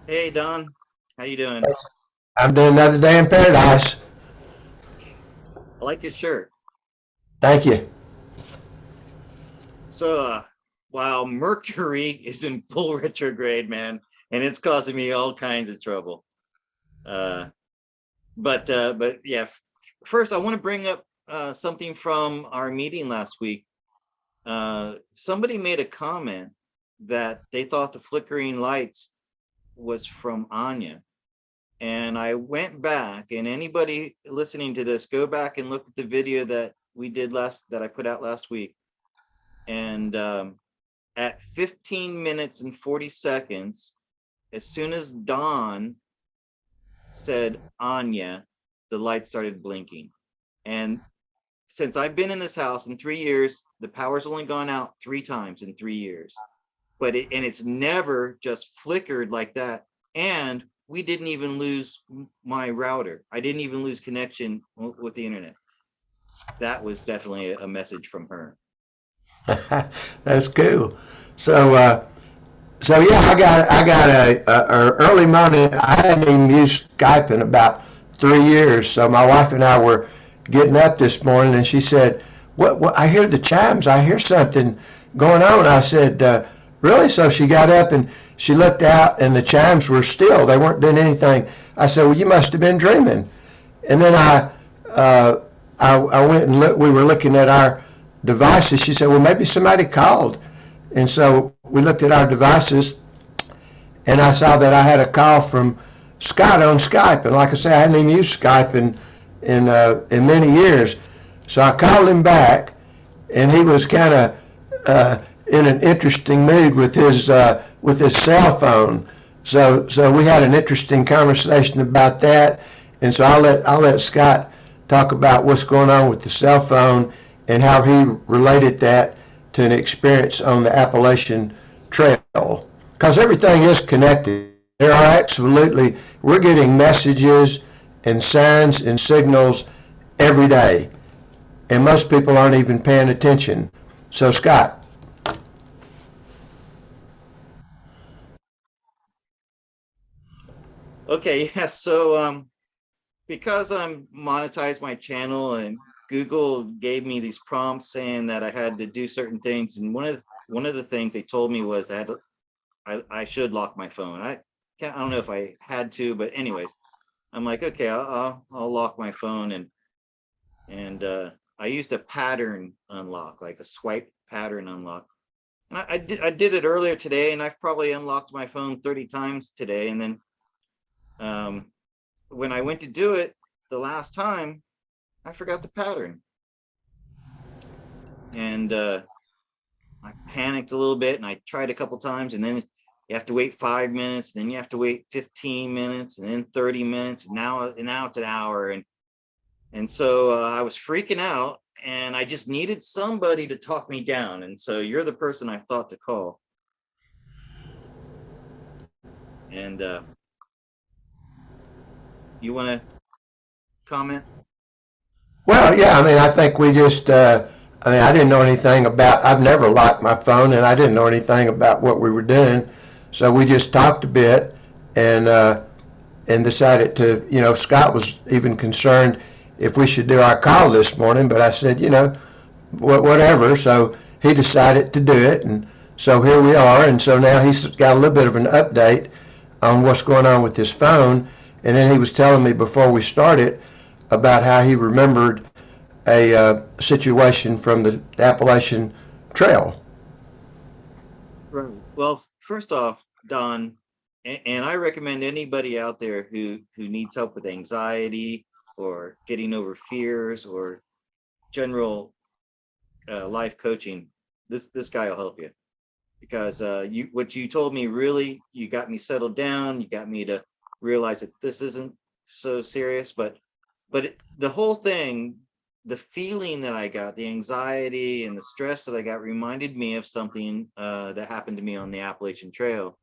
Hey Don, how you doing? I'm doing another day in paradise. I like your shirt. Thank you. So, while Mercury is in full retrograde, man, and it's causing me all kinds of trouble. Uh, but yeah, first I want to bring up something from our meeting last week. Somebody made a comment that they thought the flickering lights was from Anya. And I went back, and anybody listening to this, go back and look at the video that I put out last week. And at 15 minutes and 40 seconds, as soon as Dawn said Anya, the light started blinking. And since I've been in this house in 3 years, the power's only gone out 3 times in 3 years. And it's never just flickered like that. And we didn't even lose my router. I didn't even lose connection with the internet. That was definitely a message from her. That's cool. So, yeah, I got a early morning. I hadn't even used Skype in about 3 years. So my wife and I were getting up this morning, and she said, "What? I hear the chimes. I hear something going on." I said, "Really?" So she got up and she looked out, and the chimes were still. They weren't doing anything. I said, "Well, you must have been dreaming." And then I went and looked. We were looking at our devices. She said, "Well, maybe somebody called." And so we looked at our devices, and I saw that I had a call from Scott on Skype. And like I said, I hadn't even used Skype in many years. So I called him back, and he was kind of in an interesting mood with his cell phone. So we had an interesting conversation about that. And so I'll let Scott talk about what's going on with the cell phone and how he related that to an experience on the Appalachian Trail. Because everything is connected. There are absolutely, we're getting messages and signs and signals every day. And most people aren't even paying attention. So, Scott. Okay, yeah. So because I'm monetized my channel and Google gave me these prompts saying that I had to do certain things, and one of the things they told me was I should lock my phone. I don't know if I had to, but anyways, I'm like, okay, I'll lock my phone, and I used a pattern unlock, like a swipe pattern unlock. And I did it earlier today, and I've probably unlocked my phone 30 times today. And then um, when I went to do it the last time, I forgot the pattern, and I panicked a little bit, and I tried a couple times, and then you have to wait 5 minutes, then you have to wait 15 minutes, and then 30 minutes, and now it's an hour, and so I was freaking out, and I just needed somebody to talk me down, and so you're the person I thought to call, and you want to comment? Well, yeah, I mean, I think we just, I mean, I didn't know anything about, I've never locked my phone, and I didn't know anything about what we were doing. So we just talked a bit and decided to, Scott was even concerned if we should do our call this morning, but I said, whatever. So he decided to do it, and so here we are. And so now he's got a little bit of an update on what's going on with his phone. And then he was telling me before we started about how he remembered a situation from the Appalachian Trail. Right. Well, first off, Don, and I recommend anybody out there who needs help with anxiety or getting over fears or general life coaching. This guy will help you, because you what you told me, really, you got me settled down. You got me to realize that this isn't so serious. But the whole thing, the feeling that I got, the anxiety and the stress that I got, reminded me of something that happened to me on the Appalachian Trail.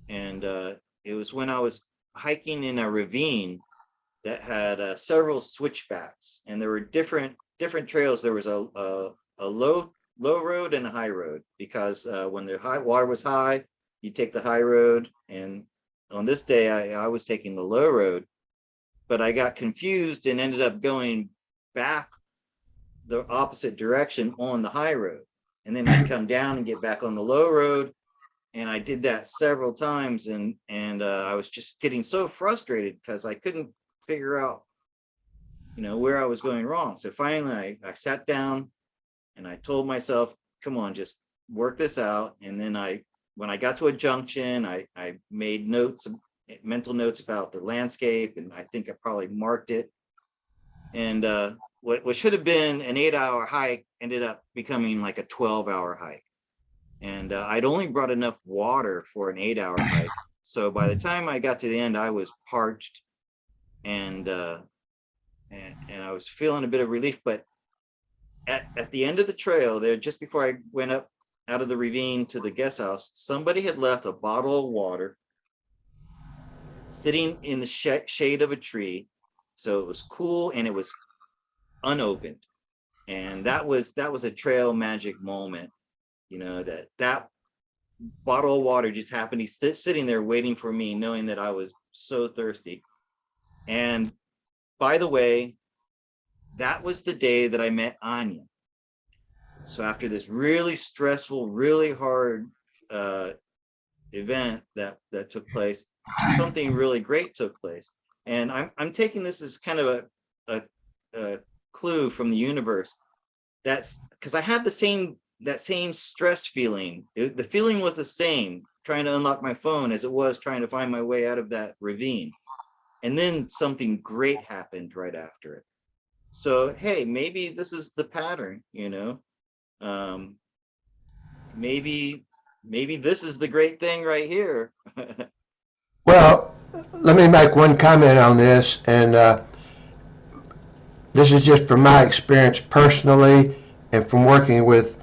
And it was when I was hiking in a ravine that had several switchbacks, and there were different trails. There was a low road and a high road, because when the high water was high, you take the high road, and on this day, I was taking the low road, but I got confused and ended up going back the opposite direction on the high road. And then I'd come down and get back on the low road. And I did that several times. And I was just getting so frustrated because I couldn't figure out, where I was going wrong. So finally I sat down and I told myself, come on, just work this out. And then when I got to a junction, I made mental notes about the landscape, and I think I probably marked it. And what should have been an 8-hour hike ended up becoming like a 12-hour hike. And I'd only brought enough water for an 8-hour hike. So by the time I got to the end, I was parched and I was feeling a bit of relief. But at the end of the trail there, just before I went up out of the ravine to the guest house, somebody had left a bottle of water sitting in the shade of a tree. So it was cool and it was unopened. And that was a trail magic moment, that bottle of water just happened to be sitting there waiting for me, knowing that I was so thirsty. And by the way, that was the day that I met Anya. So after this really stressful, really hard event that took place, something really great took place. And I'm taking this as kind of a clue from the universe. That's because I had that same stress feeling. The feeling was the same trying to unlock my phone as it was trying to find my way out of that ravine. And then something great happened right after it. So, hey, maybe this is the pattern, maybe this is the great thing right here. Well, let me make one comment on this, and this is just from my experience personally and from working with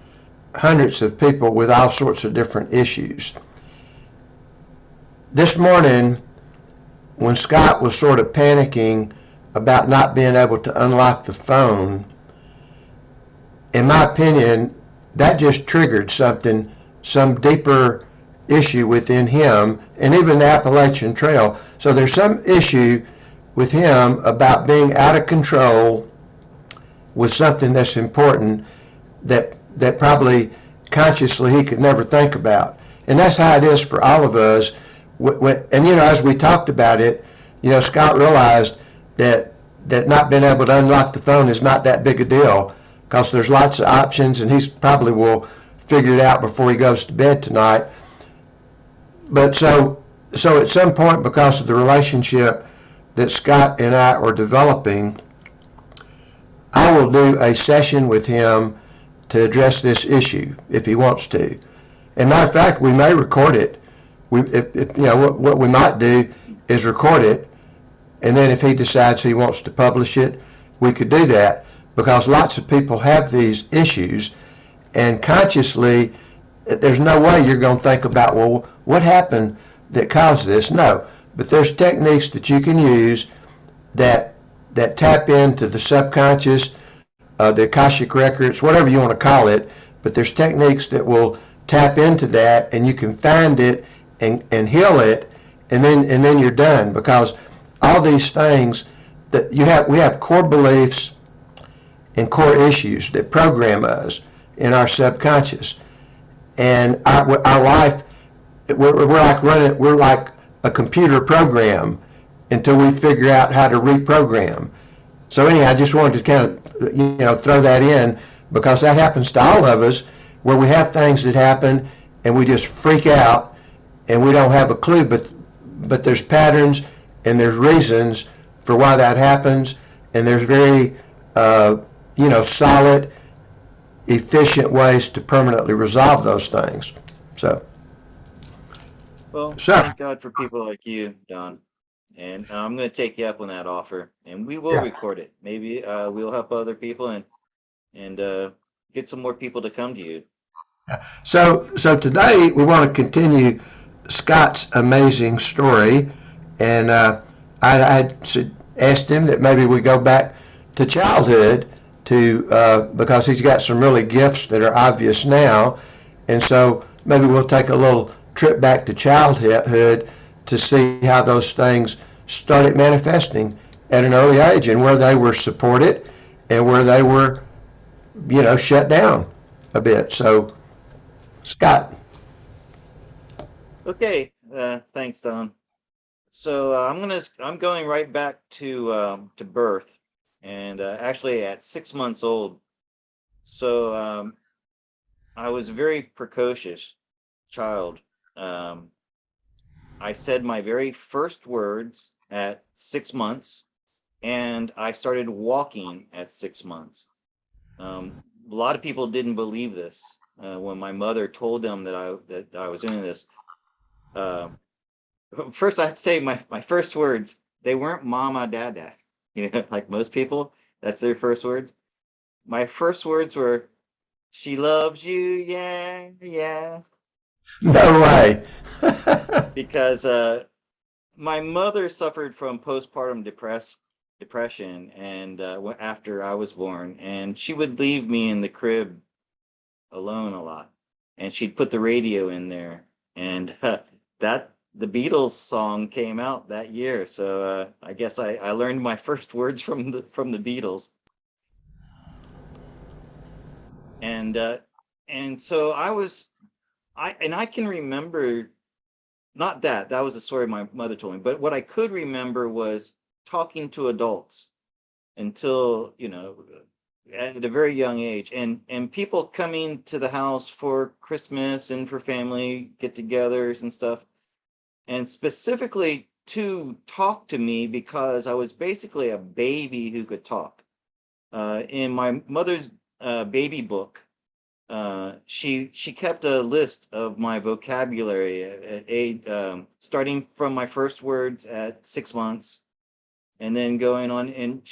hundreds of people with all sorts of different issues. This morning, when Scott was sort of panicking about not being able to unlock the phone, in my opinion, that just triggered some deeper issue within him, and even the Appalachian Trail. So there's some issue with him about being out of control with something that's important that probably consciously he could never think about. And that's how it is for all of us. And as we talked about it, Scott realized that not being able to unlock the phone is not that big a deal, because there's lots of options, and he probably will figure it out before he goes to bed tonight. But so at some point, because of the relationship that Scott and I are developing, I will do a session with him to address this issue if he wants to. And matter of fact, we may record it. What we might do is record it, and then if he decides he wants to publish it, we could do that, because lots of people have these issues, and consciously there's no way you're going to think about, well, what happened that caused this? No, but there's techniques that you can use that tap into the subconscious, the Akashic records, whatever you want to call it, but there's techniques that will tap into that, and you can find it and heal it, and then you're done. Because all these things that we have core beliefs and core issues that program us in our subconscious, and our life, we're like a computer program until we figure out how to reprogram. So anyhow, I just wanted to kind of throw that in, because that happens to all of us, where we have things that happen and we just freak out and we don't have a clue, but there's patterns and there's reasons for why that happens, and there's very solid, efficient ways to permanently resolve those things. Well, thank God for people like you, Don. And I'm going to take you up on that offer, and we will record it. Maybe we'll help other people and get some more people to come to you. So today we want to continue Scott's amazing story, and I asked him that maybe we go back to childhood because he's got some really gifts that are obvious now, and so maybe we'll take a little trip back to childhood to see how those things started manifesting at an early age and where they were supported and where they were, shut down a bit. So, Scott. Okay, thanks, Don. So I'm going right back to birth, and actually at 6 months old. So I was a very precocious child. Um, I said my very first words at 6 months, and I started walking at 6 months. A lot of people didn't believe this when my mother told them that I was doing this. Uh, First, I have to say my first words, they weren't mama, dada. Like most people, that's their first words. My first words were, she loves you, yeah, yeah. No way. Because my mother suffered from postpartum depression, and after I was born, and she would leave me in the crib alone a lot, and she'd put the radio in there, and that the Beatles song came out that year, so I guess I learned my first words from the Beatles, and so I can remember, not that was a story my mother told me, but what I could remember was talking to adults until, at a very young age, and people coming to the house for Christmas and for family get-togethers and stuff, and specifically to talk to me because I was basically a baby who could talk. In my mother's baby book, she kept a list of my vocabulary starting from my first words at 6 months, and then going on. And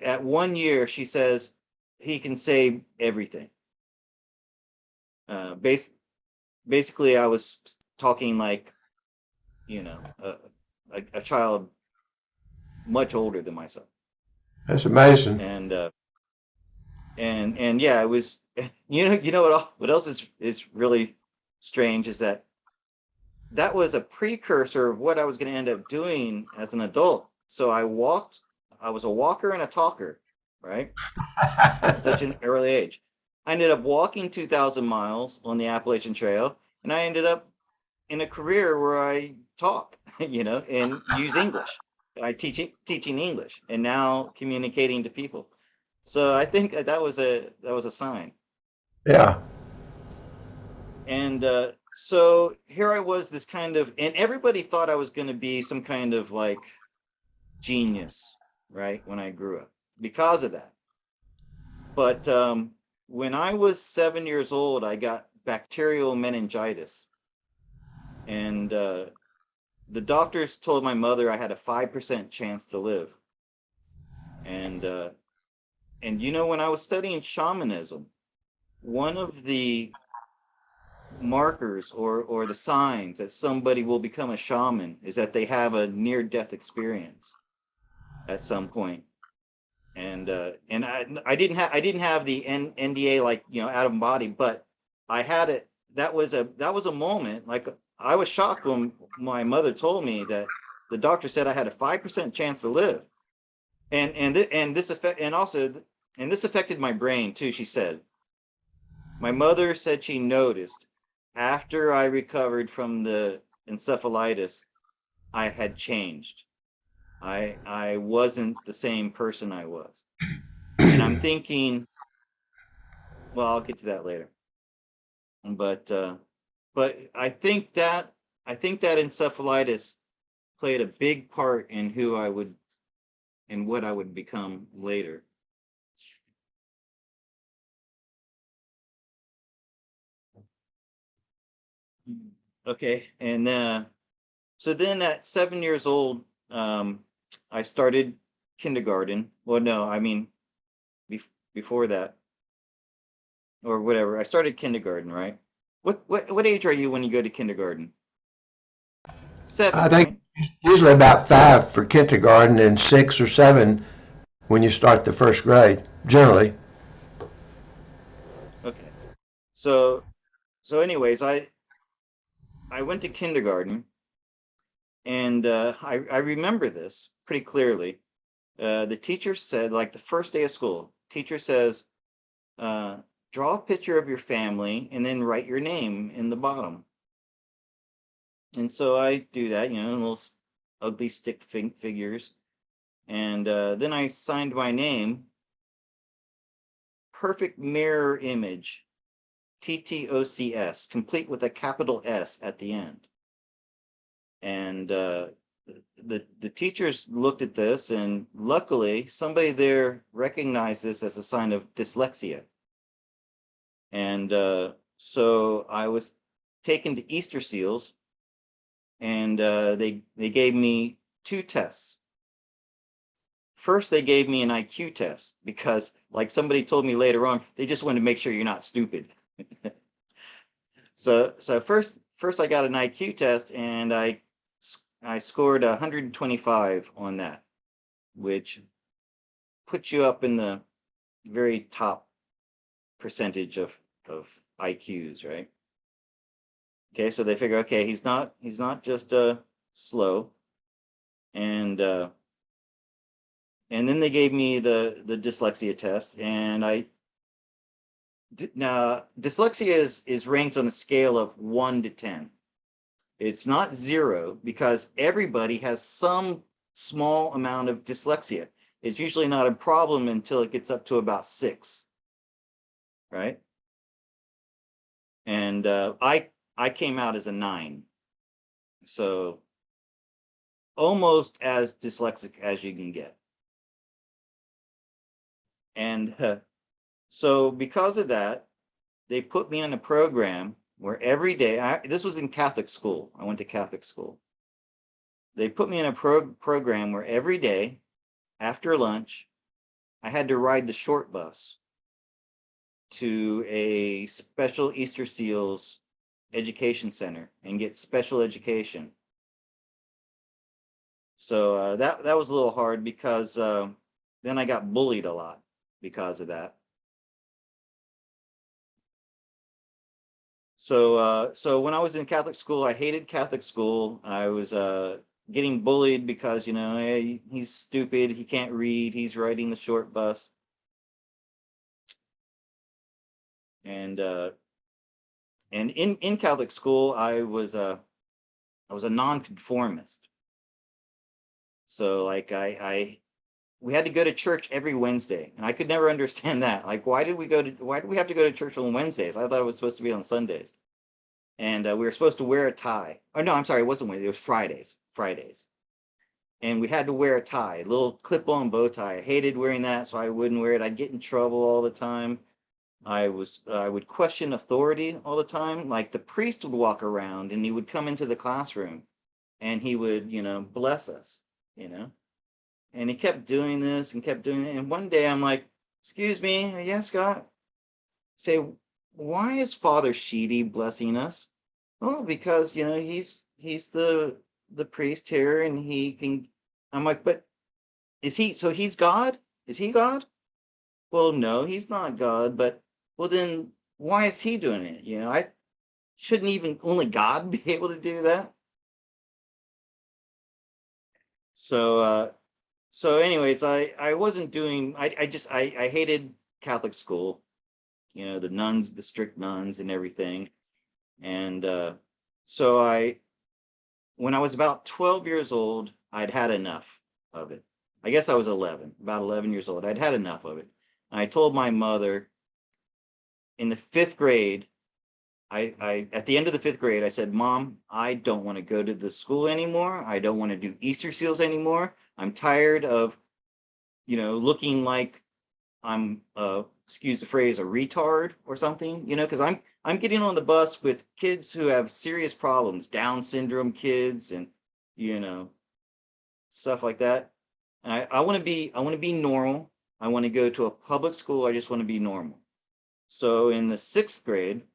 at 1 year, she says he can say everything. Uh, bas- Basically, I was talking like, a child much older than myself, That's amazing. and yeah, it was. What else is really strange is that was a precursor of what I was going to end up doing as an adult. So I was a walker and a talker, right? At such an early age. I ended up walking 2,000 miles on the Appalachian Trail, and I ended up in a career where I talk, and use English. I teaching English, and now communicating to people. So I think that was a sign. Yeah. And so here I was, this kind of, and everybody thought I was going to be some kind of like genius, right? When I grew up, because of that. But when I was 7 years old, I got bacterial meningitis, and the doctors told my mother I had a 5% chance to live. And when I was studying shamanism, one of the markers or the signs that somebody will become a shaman is that they have a near death experience at some point. And I didn't have the NDA, like, out of body, but I had it. That was a moment, like, I was shocked when my mother told me that the doctor said I had a 5% chance to live, and this affect and also and this affected my brain too. She said, my mother said she noticed after I recovered from the encephalitis, I had changed. I wasn't the same person I was. And I'm thinking, well, I'll get to that later. But I think that encephalitis played a big part in what I would become later. Okay, and so then at 7 years old, I started kindergarten. Well, no, I mean, before that, or whatever. I started kindergarten, right? What age are you when you go to kindergarten? I 7, think right? usually about 5 for kindergarten and 6 or 7 when you start the first grade, generally. Okay. So anyways, I went to kindergarten, And I remember this pretty clearly. The teacher said, like the first day of school, teacher says, uh, draw a picture of your family and then write your name in the bottom. And so I do that, little ugly stick figures. And then I signed my name, perfect mirror image, TTOCS, complete with a capital S at the end. And the teachers looked at this, and luckily somebody there recognized this as a sign of dyslexia. And so I was taken to Easter Seals, and they gave me two tests. First, they gave me an IQ test because, like somebody told me later on, they just wanted to make sure you're not stupid. So first I got an IQ test, and I scored 125 on that, which puts you up in the very top percentage of IQs, right? Okay, so they figure, okay, he's not just slow, and then they gave me the dyslexia test, and now dyslexia is ranked on a scale of 1 to 10. It's not 0 because everybody has some small amount of dyslexia. It's usually not a problem until it gets up to about 6, right? And I came out as a 9, so almost as dyslexic as you can get. And so because of that, they put me on a program where every day, this was in Catholic school. I went to Catholic school. They put me in a program where every day after lunch, I had to ride the short bus to a special Easter Seals education center and get special education. So that was a little hard because then I got bullied a lot because of that. So when I was in Catholic school, I hated Catholic school. I was getting bullied because hey, he's stupid, he can't read, he's riding the short bus. And in Catholic school, I was a nonconformist. So like we had to go to church every Wednesday, and I could never understand that. Like, why did we have to go to church on Wednesdays? I thought it was supposed to be on Sundays. And we were supposed to wear a tie. Oh no, I'm sorry, it wasn't Wednesday. It was Fridays. Fridays, and we had to wear a tie, a little clip-on bow tie. I hated wearing that, so I wouldn't wear it. I'd get in trouble all the time. I would question authority all the time. Like the priest would walk around, and he would come into the classroom, and he would, bless us, you know. And he kept doing this and kept doing it. And one day I'm like, "Excuse me, yes, Scott." Say, "Why is Father Sheedy blessing us?" "Oh, because he's the priest here, and he can." I'm like, "But is he? So he's God? Is he God?" "Well, no, he's not God. But well, then why is he doing it? I shouldn't even only God be able to do that." So anyways, I wasn't doing. I hated Catholic school. The nuns, the strict nuns, and everything. And so when I was about 12 years old, I'd had enough of it. I guess I was 11, about 11 years old. I'd had enough of it. I told my mother in the 5th grade, I at the end of the 5th grade, I said, "Mom, I don't want to go to the school anymore. I don't want to do Easter Seals anymore. I'm tired of, looking like I'm, excuse the phrase, a retard or something, because I'm getting on the bus with kids who have serious problems, Down syndrome kids, and you know stuff like that. I want to be normal. I want to go to a public school. I just want to be normal." So in the 6th grade,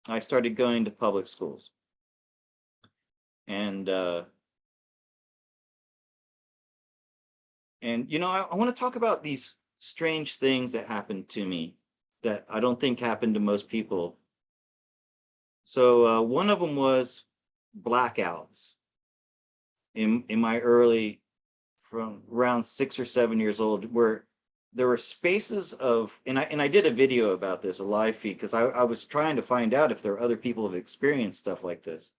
I started going to public schools, and I want to talk about these strange things that happened to me that I don't think happened to most people. So one of them was blackouts. in my early, from around 6 or 7 years old, where there were spaces of, and I did a video about this, a live feed, because I was trying to find out if there are other people who have experienced stuff like this.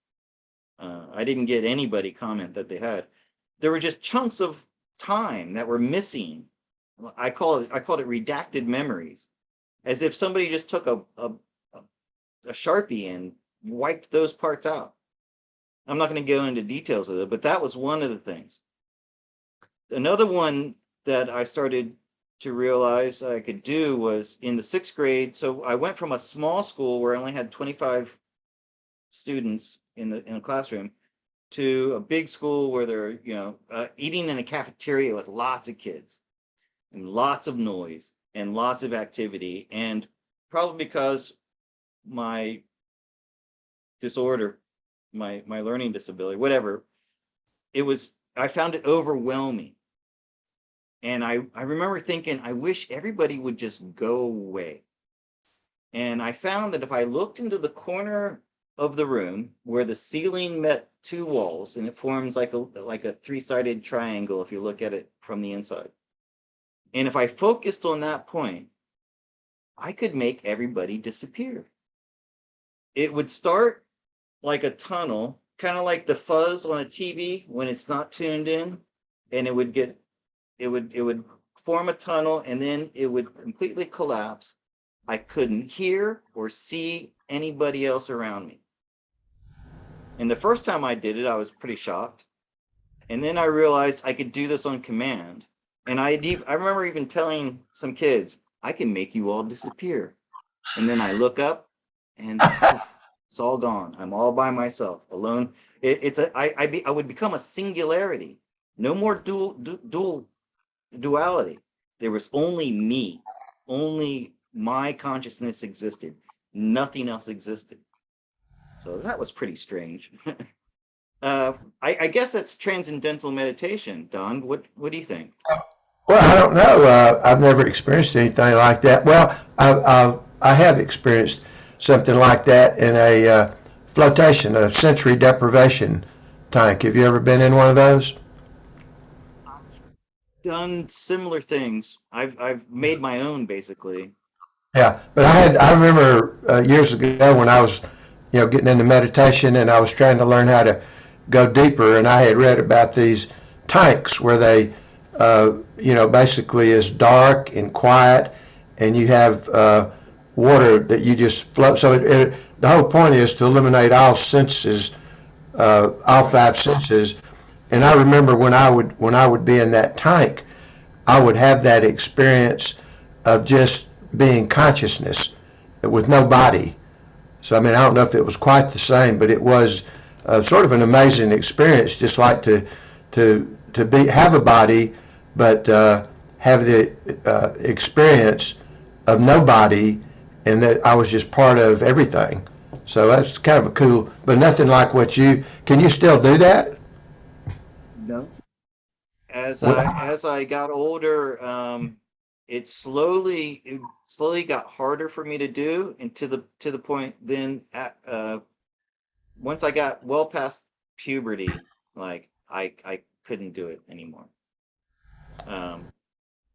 I didn't get anybody comment that they had. There were just chunks of time that were missing. I called it redacted memories, as if somebody just took a Sharpie and wiped those parts out. I'm not going to go into details of it, but that was one of the things. Another one that I started to realize I could do was in the 6th grade. So I went from a small school where I only had 25 students in a classroom to a big school where they're, eating in a cafeteria with lots of kids and lots of noise and lots of activity. And probably because my disorder, my learning disability, whatever, I found it overwhelming. And I remember thinking, I wish everybody would just go away. And I found that if I looked into the corner of the room where the ceiling met 2 walls, and it forms like a 3-sided triangle if you look at it from the inside. And if I focused on that point, I could make everybody disappear. It would start like a tunnel, kind of like the fuzz on a TV when it's not tuned in, and it would form a tunnel, and then it would completely collapse. I couldn't hear or see anybody else around me. And the first time I did it, I was pretty shocked. And then I realized I could do this on command. And I remember even telling some kids, I can make you all disappear. And then I look up and poof, it's all gone. I'm all by myself, alone. I would become a singularity. No more duality. There was only me. Only my consciousness existed. Nothing else existed. So that was pretty strange. I guess that's transcendental meditation, Don. What do you think? Well, I don't know. I've never experienced anything like that. Well, I have experienced something like that in a flotation, a sensory deprivation tank. Have you ever been in one of those? I've done similar things. I've made my own basically. Yeah, but I remember years ago when I was, getting into meditation and I was trying to learn how to go deeper, and I had read about these tanks where they, basically is dark and quiet, and you have water that you just float. So the whole point is to eliminate all senses, all 5 senses. And I remember when I would be in that tank, I would have that experience of just being consciousness with no body. So I mean, I don't know if it was quite the same, but it was sort of an amazing experience, just like to have a body, but have the experience of no body, and that I was just part of everything. So that's kind of a cool, but nothing like what can you still do that? No. Well, As I got older, it slowly got harder for me to do, and to the point then once I got well past puberty, like I couldn't do it anymore. Um,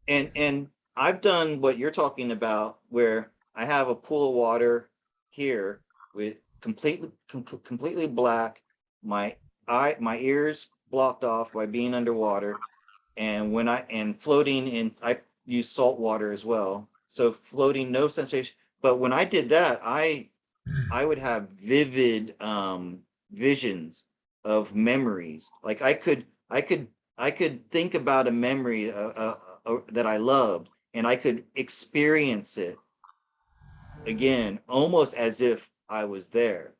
and I've done what you're talking about, where I have a pool of water here with completely black, my ears blocked off by being underwater, and floating in, I use salt water as well. So floating, no sensation. But when I did that, I would have vivid visions of memories. Like I could think about a memory that I loved, and I could experience it again, almost as if I was there.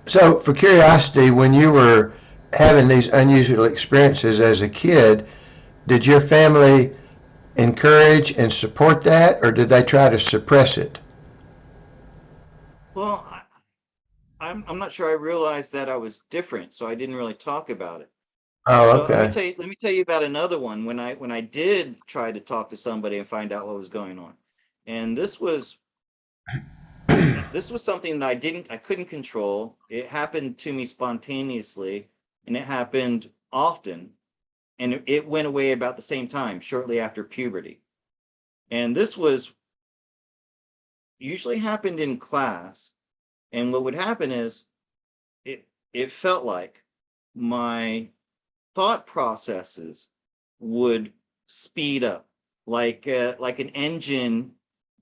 so for curiosity, when you were having these unusual experiences as a kid, did your family encourage and support that, or did they try to suppress it? Well, I'm not sure I realized that I was different, so I didn't really talk about it. Oh, So okay. let me tell you about another one when I did try to talk to somebody and find out what was going on. And this was something that I couldn't control. It happened to me spontaneously, and it happened often, and it went away about the same time, shortly after puberty. And this was usually happened in class. And what would happen is it felt like my thought processes would speed up, like an engine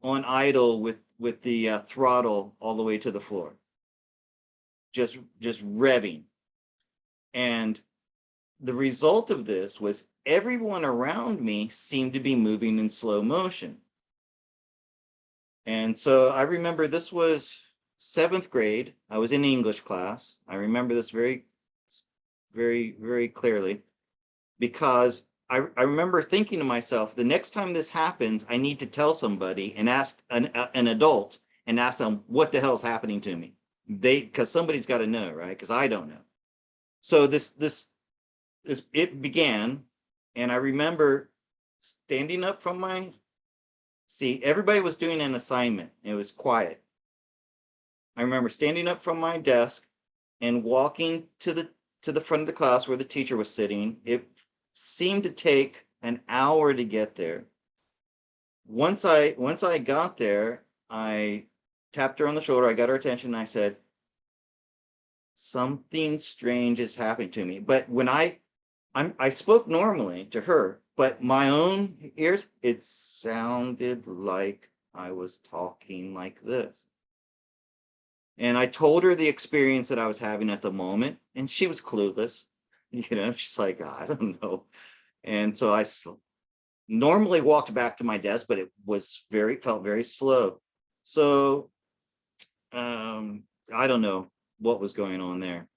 on idle with the throttle all the way to the floor, just revving. And the result of this was everyone around me seemed to be moving in slow motion. And so I remember this was 7th grade. I was in English class. I remember this very clearly, because I remember thinking to myself, the next time this happens, I need to tell somebody and ask an adult and ask them what the hell's happening to me. Because somebody's got to know, right? Because I don't know. So this it began, and I remember standing up from my seat. Everybody was doing an assignment. It was quiet. I remember standing up from my desk and walking to the front of the class where the teacher was sitting. It seemed to take an hour to get there. Once I got there, I tapped her on the shoulder. I got her attention, and I said, something strange is happening to me. But when I spoke normally to her, but my own ears, it sounded like I was talking like this. And I told her the experience that I was having at the moment, and she was clueless. She's like, I don't know. And so I normally walked back to my desk, but it felt very slow. So I don't know what was going on there.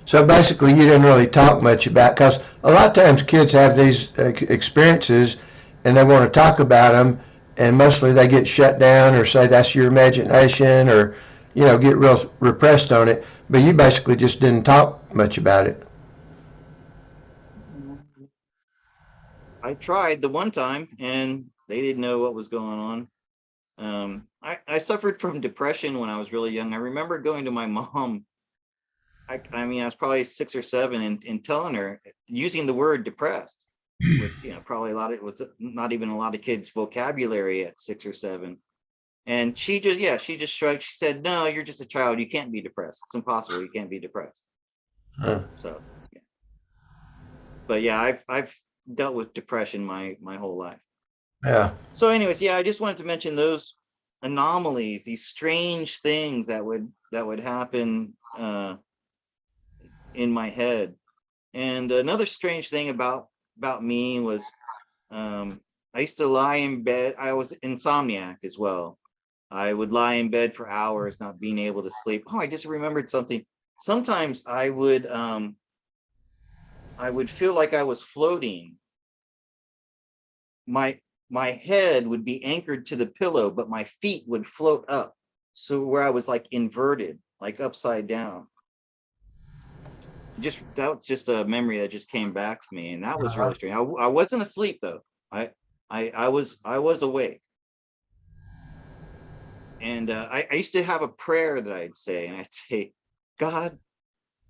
So basically, you didn't really talk much about, because a lot of times kids have these experiences and they want to talk about them, and mostly they get shut down or say that's your imagination, or get real repressed on it. But you basically just didn't talk much about it. I tried the one time, and they didn't know what was going on. I suffered from depression when I was really young. I remember going to my mom. I mean, I was probably 6 or 7, and telling her, using the word depressed, which probably was not even a lot of kids' vocabulary at 6 or 7. And she just shrugged. She said, "No, you're just a child. You can't be depressed. It's impossible. You can't be depressed." Huh. So, yeah. But yeah, I've dealt with depression my whole life. Yeah. So, anyways, yeah, I just wanted to mention those anomalies, these strange things that would happen in my head. And another strange thing about me was, I used to lie in bed. I was insomniac as well. I would lie in bed for hours, not being able to sleep. Oh, I just remembered something. Sometimes I would feel like I was floating. My head would be anchored to the pillow, but my feet would float up. So where I was like inverted, like upside down. That was just a memory that just came back to me, and that was really strange. I wasn't asleep though. I was awake. And I used to have a prayer that I'd say, and I'd say, God,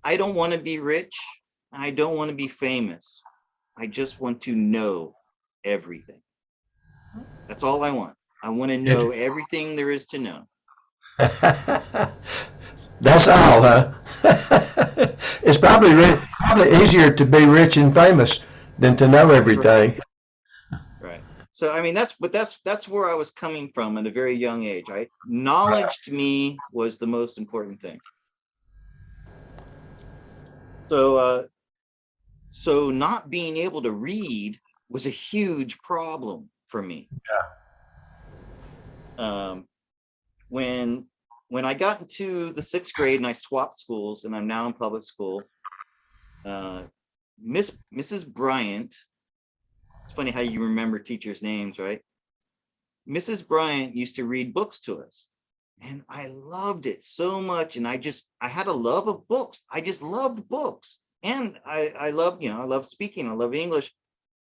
I don't want to be rich. I don't want to be famous. I just want to know everything. That's all I want. I want to know everything there is to know. That's all, huh? It's probably easier to be rich and famous than to know everything. Right. So I mean that's where I was coming from at a very young age. Right. Knowledge to me was the most important thing. So not being able to read was a huge problem for me. Um, when I got into the 6th grade and I swapped schools, and I'm now in public school, Mrs. Bryant, it's funny how you remember teachers' names, right? Mrs. Bryant used to read books to us, and I loved it so much. And I had a love of books. I just loved books. And I love, I love speaking. I love English.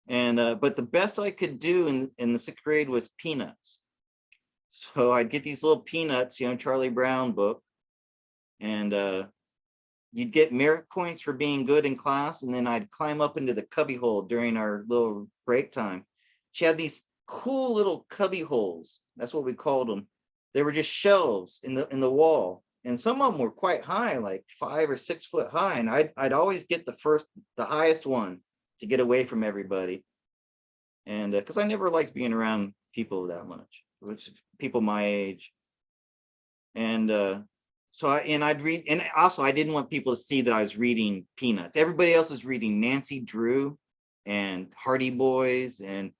And but the best I could do in the 6th grade was peanuts. So I'd get these little peanuts, Charlie Brown book, and you'd get merit points for being good in class, and then I'd climb up into the cubby hole during our little break time. She had these cool little cubby holes. That's what we called them. They were just shelves in the wall, and some of them were quite high, like 5 or 6 foot high. And I'd always get the highest one to get away from everybody. And because I never liked being around people that much, which people my age. And I'd read, and also I didn't want people to see that I was reading Peanuts. Everybody else was reading Nancy Drew and Hardy Boys and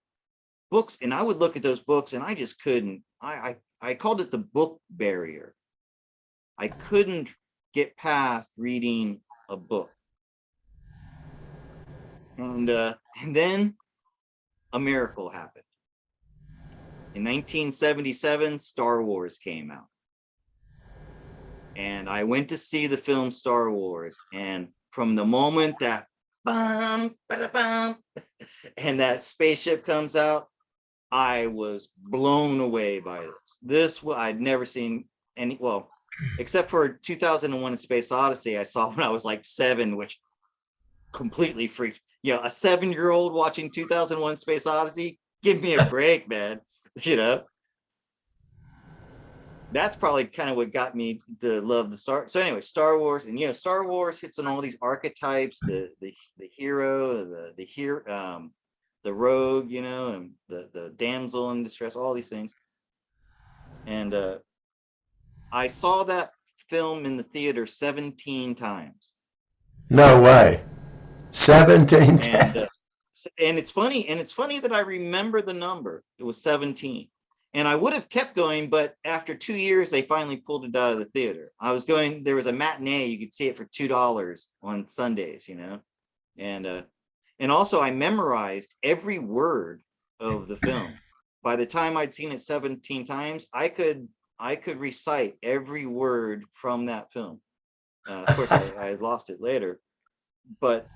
books, and I would look at those books and I just couldn't. I called it the book barrier. I couldn't get past reading a book. And then a miracle happened. In 1977, Star Wars came out. And I went to see the film Star Wars. And from the moment that bum, ba-da-bum, and that spaceship comes out, I was blown away by this. I'd never seen any, well, except for 2001: A Space Odyssey, I saw when I was like 7, which completely freaked. You know, a 7-year-old watching 2001: Space Odyssey, give me a break, man. You know, that's probably kind of what got me to love the Star. So anyway, Star Wars, and Star Wars hits on all these archetypes: the hero, the rogue, and the damsel in distress, all these things. And I saw that film in the theater 17 times. No way. 17 times. And it's funny that I remember the number. It was 17. And I would have kept going, but after 2 years, they finally pulled it out of the theater. There was a matinee, you could see it for $2 on Sundays, and also I memorized every word of the film. By the time I'd seen it 17 times, I could recite every word from that film. Of course, I lost it later, but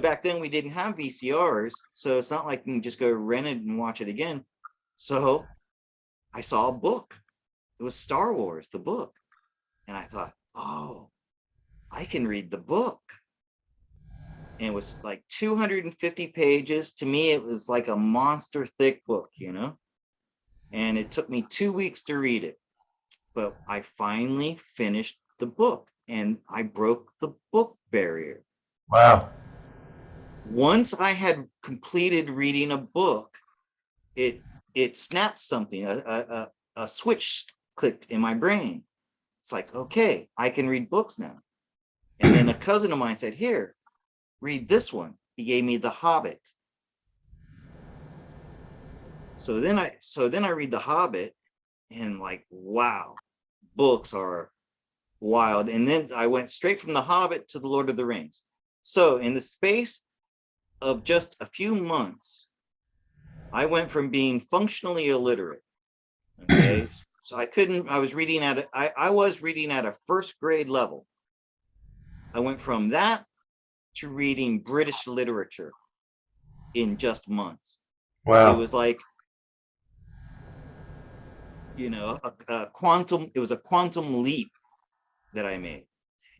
back then we didn't have VCRs, so it's not like you can just go rent it and watch it again. So I saw a book. It was Star Wars, the book. And I thought, oh, I can read the book. And it was like 250 pages. To me, it was like a monster thick book, and it took me 2 weeks to read it. But I finally finished the book, and I broke the book barrier. Wow. Once I had completed reading a book, it snapped something, a switch clicked in my brain. It's like, okay, I can read books now. And then a cousin of mine said, here, read this one. He gave me The Hobbit. So then I read The Hobbit, and like, wow, books are wild. And then I went straight from The Hobbit to The Lord of the Rings. So in the space of just a few months, I went from being functionally illiterate. Okay. So I was reading at a first grade level. I went from that to reading British literature in just months. Wow. It was like, a quantum leap that I made.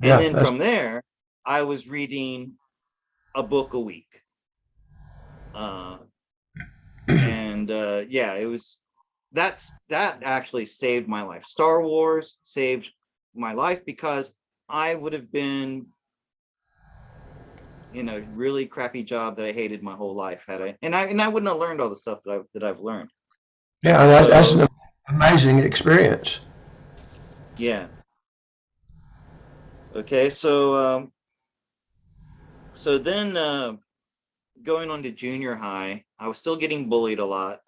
And then from there, I was reading a book a week. That actually saved my life. Star Wars saved my life, because I would have been in a really crappy job that I hated my whole life and I wouldn't have learned all the stuff that I've learned. Yeah, that's an amazing experience. Yeah. Okay, so then going on to junior high, I was still getting bullied a lot.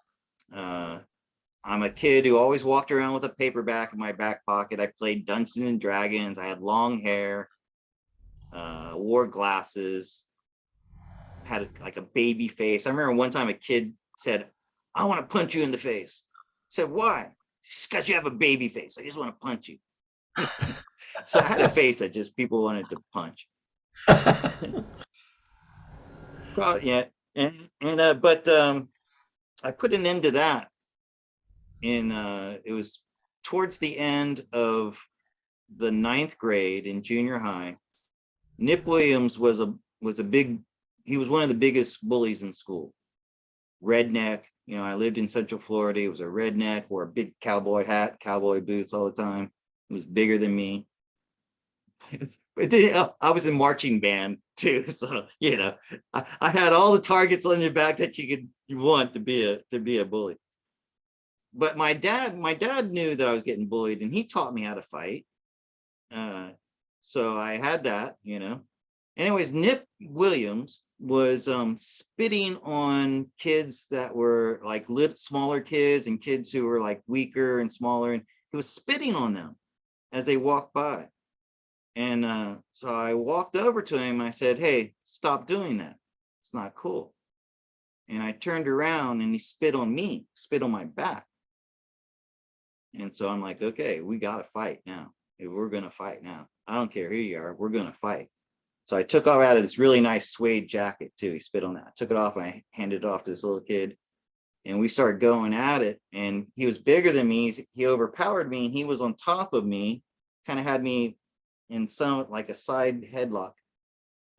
I'm a kid who always walked around with a paperback in my back pocket. I played Dungeons and Dragons. I had long hair, wore glasses, had like a baby face. I remember one time a kid said, I want to punch you in the face. I said, why? It's because you have a baby face. I just want to punch you. So I had a face that just people wanted to punch. Probably, yeah. But I put an end to that. It was towards the end of the ninth grade in junior high, Nip Williams was he was one of the biggest bullies in school. Redneck, I lived in Central Florida. He was a redneck, wore a big cowboy hat, cowboy boots all the time. He was bigger than me. I was in marching band too, so I had all the targets on your back that you want to be a bully. But my dad knew that I was getting bullied, and he taught me how to fight. So I had that. Anyways, Nip Williams was spitting on kids that were like smaller kids and kids who were like weaker and smaller, and he was spitting on them as they walked by. And so I walked over to him. I said, "Hey, stop doing that. It's not cool." And I turned around and he spit on me, spit on my back. And so I'm like, "Okay, we got to fight now. We're going to fight now. I don't care who you are. We're going to fight." So I took off out of this really nice suede jacket too. He spit on that. I took it off and I handed it off to this little kid. And we started going at it. And he was bigger than me. He overpowered me, and he was on top of me, kind of had me in some like a side headlock,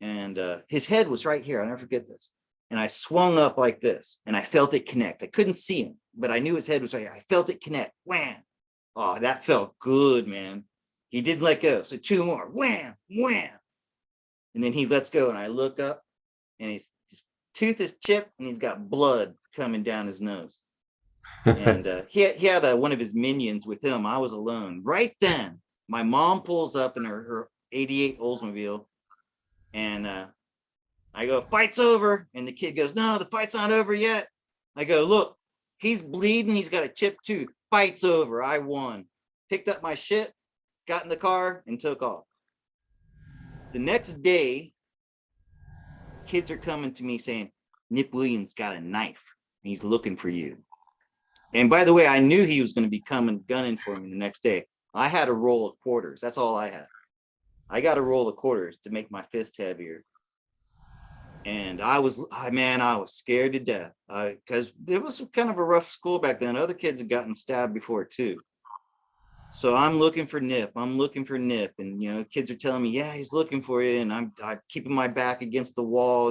and his head was right here. I'll never forget this. And I swung up like this, and I felt it connect. I couldn't see him, but I knew his head was right here. I felt it connect. Wham! Oh, that felt good, man. He didn't let go. So two more. Wham! Wham! And then he lets go, and I look up, and his tooth is chipped, and he's got blood coming down his nose. And he had one of his minions with him. I was alone. Right then, my mom pulls up in her 88 Oldsmobile, and I go, "Fight's over." And the kid goes, "No, the fight's not over yet." I go, "Look, he's bleeding. He's got a chipped tooth. Fight's over. I won." Picked up my shit, got in the car, and took off. The next day, kids are coming to me saying, "Nip Williams got a knife, and he's looking for you." And by the way, I knew he was going to be gunning for me the next day. I had a roll of quarters. That's all I had. I got a roll of quarters to make my fist heavier. And I was scared to death because it was kind of a rough school back then. Other kids had gotten stabbed before too. So I'm looking for Nip. And, kids are telling me, "Yeah, he's looking for you." And I'm keeping my back against the wall,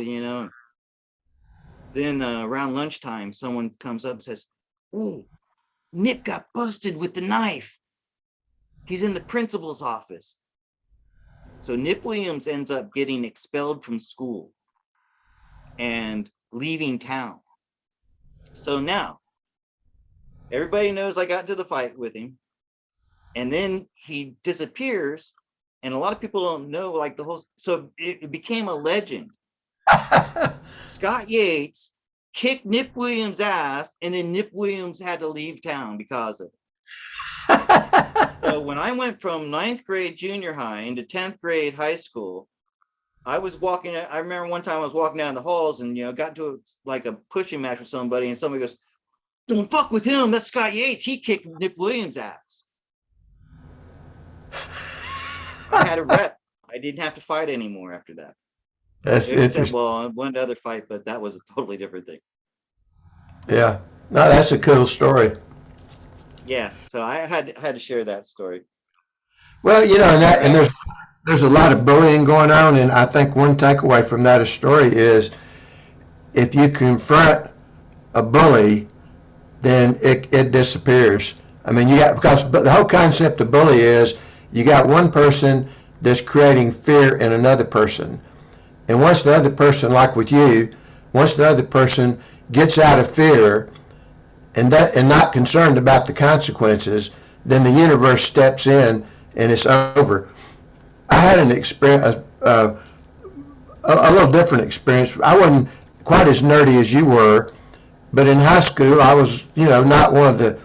Then around lunchtime, someone comes up and says, "Oh, Nip got busted with the knife. He's in the principal's office." So Nip Williams ends up getting expelled from school and leaving town. So now everybody knows I got into the fight with him, and then he disappears, and a lot of people don't know like the whole. So it became a legend. Scott Yates kicked Nip Williams' ass, and then Nip Williams had to leave town because of it. So when I went from ninth grade junior high into 10th grade high school, I remember one time I was walking down the halls and, got into like a pushing match with somebody, and somebody goes, "Don't fuck with him. That's Scott Yates. He kicked Nip Williams' ass." I had a rep. I didn't have to fight anymore after that. That's interesting. Well, I won other fight, but that was a totally different thing. Yeah. No, that's a cool story. Yeah. So I had to share that story. Well, and there's a lot of bullying going on, and I think one takeaway from that story is if you confront a bully, then it disappears. I mean, because the whole concept of bully is you got one person that's creating fear in another person, and once the other person, like with you, once the other person gets out of fear and not concerned about the consequences, then the universe steps in and it's over. I had an experience, a little different experience. I wasn't quite as nerdy as you were, but in high school I was, not one of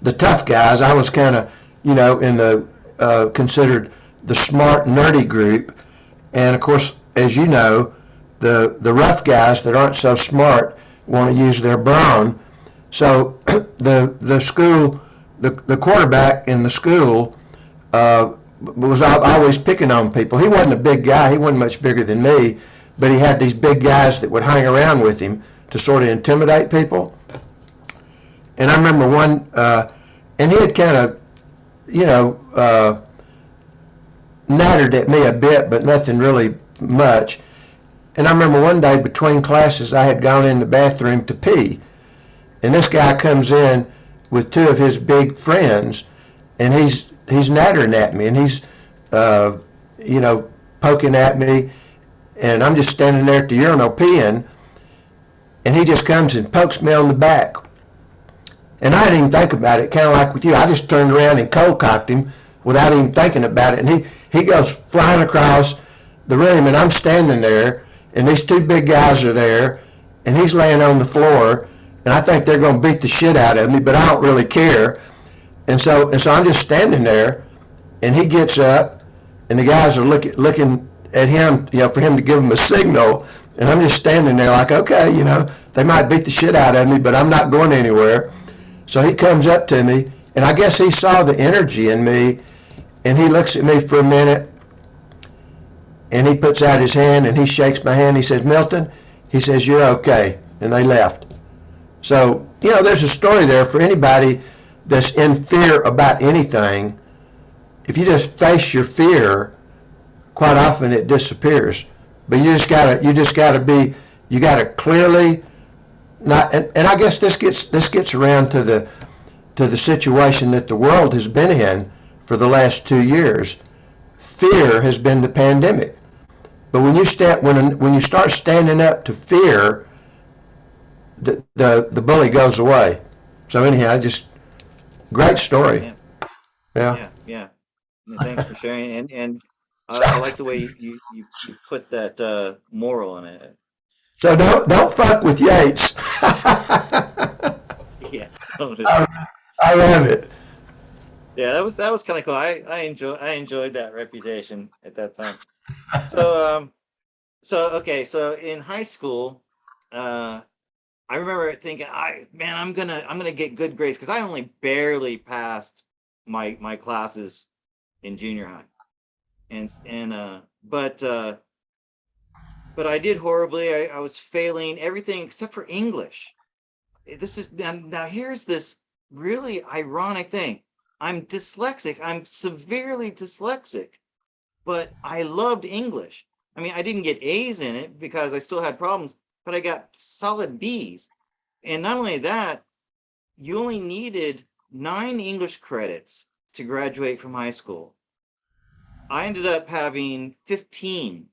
the tough guys. I was kind of, in the considered the smart nerdy group, and of course, as you know, the rough guys that aren't so smart want to use their brawn. So the school, the quarterback in the school was always picking on people. He wasn't a big guy. He wasn't much bigger than me, but he had these big guys that would hang around with him to sort of intimidate people. And I remember one, and he had kind of, nattered at me a bit, but nothing really much. And I remember one day between classes, I had gone in the bathroom to pee, and this guy comes in with two of his big friends, and he's nattering at me, and he's uh, you know, poking at me, and I'm just standing there at the urinal peeing, and he just comes and pokes me on the back. And I didn't even think about it, kind of like with you. I just turned around and cold cocked him without even thinking about it. And he goes flying across the room, and I'm standing there, and these two big guys are there, and he's laying on the floor, and I think they're going to beat the shit out of me, but I don't really care. And so I'm just standing there, and he gets up, and the guys are looking at him, for him to give them a signal, and I'm just standing there like, okay, they might beat the shit out of me, but I'm not going anywhere. So he comes up to me, and I guess he saw the energy in me, and he looks at me for a minute, and he puts out his hand, and he shakes my hand. He says, Milton, he says, you're okay. And they left. So, there's a story there for anybody that's in fear about anything. If you just face your fear, quite often it disappears. But you just gotta clearly not, and I guess this gets around to the situation that the world has been in for the last 2 years. Fear has been the pandemic. But when you start standing up to fear, the bully goes away. So anyhow, just great story. Yeah. Yeah. Yeah. Thanks for sharing. And I like the way you put that moral in it. So don't fuck with Yates. Yeah. I love it. Yeah, that was kind of cool. I enjoyed that reputation at that time. So okay, so in high school, uh I remember thinking, I'm gonna get good grades because I only barely passed my classes in junior high, and but I did horribly. I was failing everything except for English. This is now here's this really ironic thing. I'm dyslexic. I'm severely dyslexic, but I loved English. I mean, I didn't get A's in it because I still had problems, but I got solid B's. And not only that, you only needed 9 English credits to graduate from high school. I ended up having 15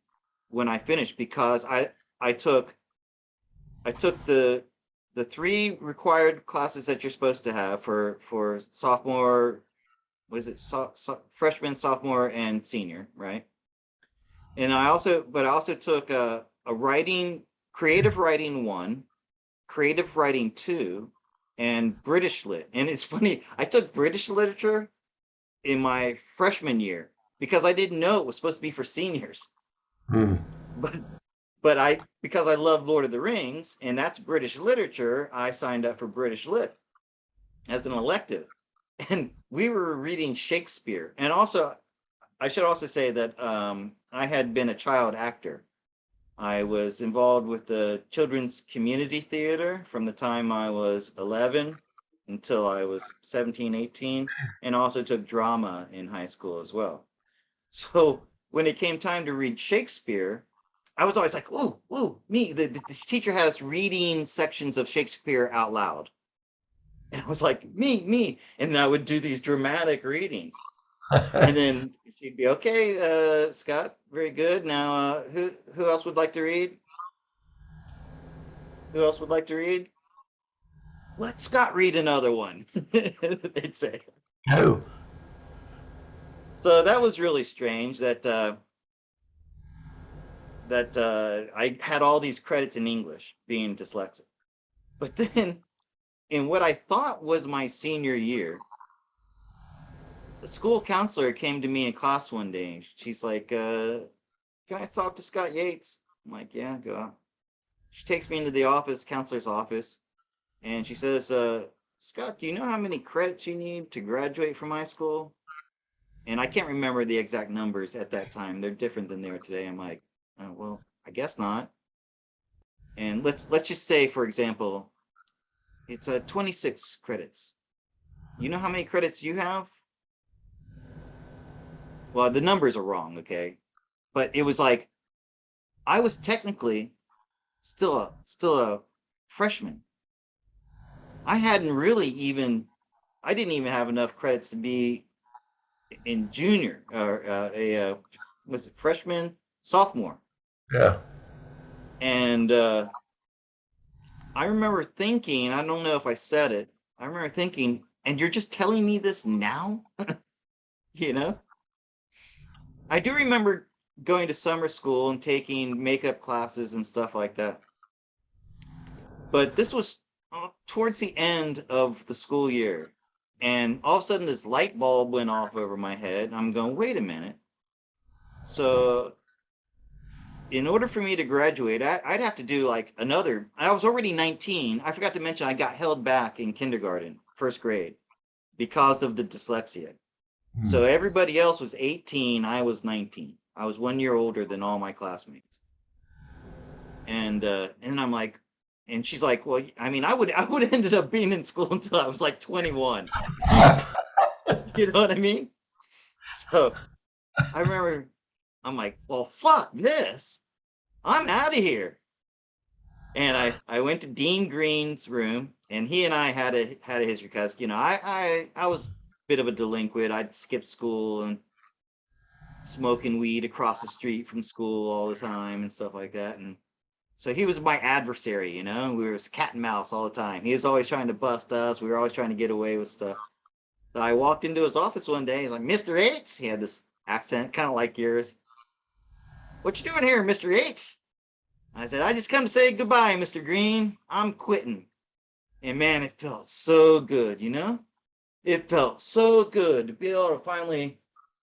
when I finished because I took the 3 required classes that you're supposed to have for sophomore, what is it, freshman, sophomore, and senior, right? And I also took a writing, creative writing 1, creative writing 2, and British lit. And it's funny, I took British literature in my freshman year because I didn't know it was supposed to be for seniors. Hmm. But because I love Lord of the Rings and that's British literature, I signed up for British lit as an elective. And we were reading Shakespeare. And also, I should also say that I had been a child actor. I was involved with the Children's Community Theater from the time I was 11 until I was 17, 18, and also took drama in high school as well. So when it came time to read Shakespeare, I was always like, ooh, me. This teacher had us reading sections of Shakespeare out loud. And I was like, me. And then I would do these dramatic readings. And then she'd be, okay, Scott, very good. Now, who else would like to read? Who else would like to read? Let Scott read another one. They'd say. Oh. So that was really strange that I had all these credits in English being dyslexic. But then in what I thought was my senior year, the school counselor came to me in class one day. She's like, can I talk to Scott Yates? I'm like, yeah, go out. She takes me into the office, counselor's office, and she says, Scott, do you know how many credits you need to graduate from high school? And I can't remember the exact numbers at that time. They're different than they are today. I'm like, oh, well, I guess not. And let's just say, for example, it's 26 credits. You know how many credits you have? well, the numbers are wrong, okay? But it was like I was technically still a freshman. I hadn't really even I didn't even have enough credits to be in junior or was it freshman, sophomore. Yeah. And I remember thinking, I don't know if I said it. I remember thinking, and you're just telling me this now? You know? I do remember going to summer school and taking makeup classes and stuff like that. But this was towards the end of the school year. And all of a sudden, this light bulb went off over my head. And I'm going, wait a minute. So, in order for me to graduate, I'd have to do like another. I was already 19. I forgot to mention I got held back in kindergarten, first grade, because of the dyslexia. So everybody else was 18. I was 19. I was 1 year older than all my classmates. And I'm like, and she's like, well, I mean, I would have ended up being in school until I was like 21. You know what I mean? So I remember I'm like, well, fuck this. I'm out of here. And I went to Dean Green's room, and he and I had a history because I was a bit of a delinquent. I'd skip school and smoking weed across the street from school all the time and stuff like that. And so he was my adversary, we were cat and mouse all the time. He was always trying to bust us. We were always trying to get away with stuff. So I walked into his office one day. He's like, Mr. H. He had this accent, kind of like yours. What you doing here, Mr. H? I said, I just come to say goodbye, Mr. Green. I'm quitting. And man, it felt so good, It felt so good to be able to finally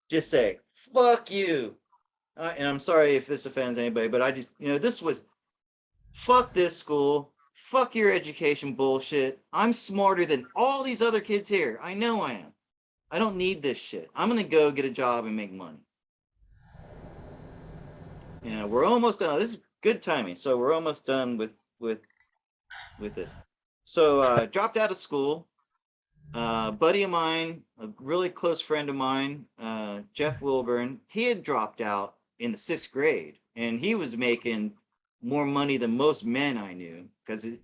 just say, fuck you. And I'm sorry if this offends anybody, but I just, this was, fuck this school. Fuck your education bullshit. I'm smarter than all these other kids here. I know I am. I don't need this shit. I'm going to go get a job and make money. We're almost done. This is good timing. So we're almost done with this. So dropped out of school. Buddy of mine, a really close friend of mine, Jeff Wilburn, he had dropped out in the 6th grade, and he was making more money than most men I knew because his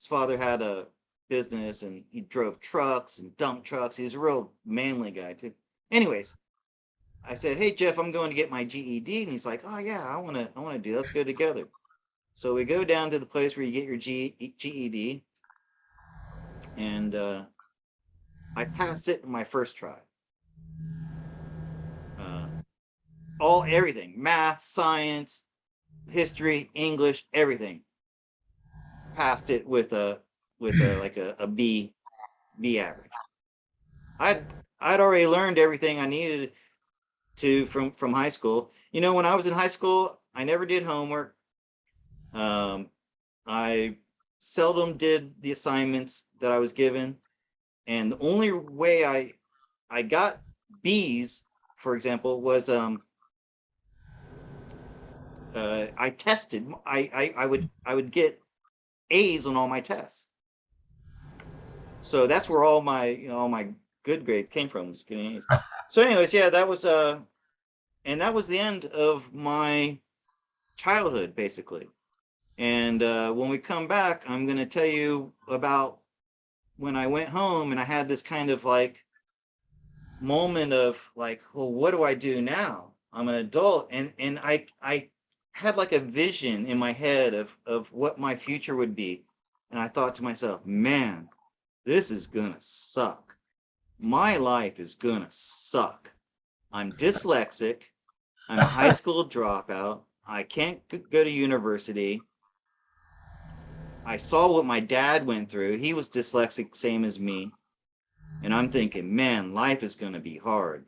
father had a business and he drove trucks and dump trucks. He's a real manly guy too. Anyways, I said, hey Jeff, I'm going to get my GED, and he's like, oh yeah, I want to do. Let's go together. So we go down to the place where you get your GED, and I passed it in my first try. Everything, math, science, history, English, everything. Passed it with a B average. I'd already learned everything I needed to from high school. When I was in high school, I never did homework. I seldom did the assignments that I was given. And the only way I got B's, for example, was I tested. I would get A's on all my tests. So that's where all my good grades came from, was getting A's. So anyways, yeah, that was and that was the end of my childhood, basically. And when we come back, I'm going to tell you about when I went home and I had this kind of like moment of like, well, what do I do now? I'm an adult, and I had like a vision in my head of what my future would be. And I thought to myself, man, this is gonna suck. My life is gonna suck. I'm dyslexic. I'm a high school dropout. I can't go to university. I saw what my dad went through. He was dyslexic, same as me. And I'm thinking, man, life is going to be hard.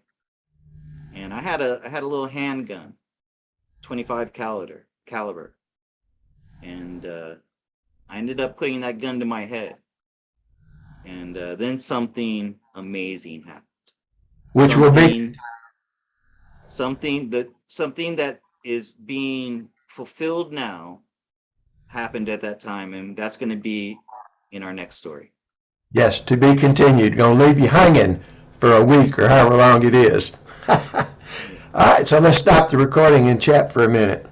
And I had a little handgun, 25 caliber. And I ended up putting that gun to my head. And then something amazing happened. Which will be something that is being fulfilled now happened at that time, and that's going to be in our next story. Yes, to be continued. Gonna leave you hanging for a week or however long it is. Yeah. All right, so let's stop the recording and chat for a minute.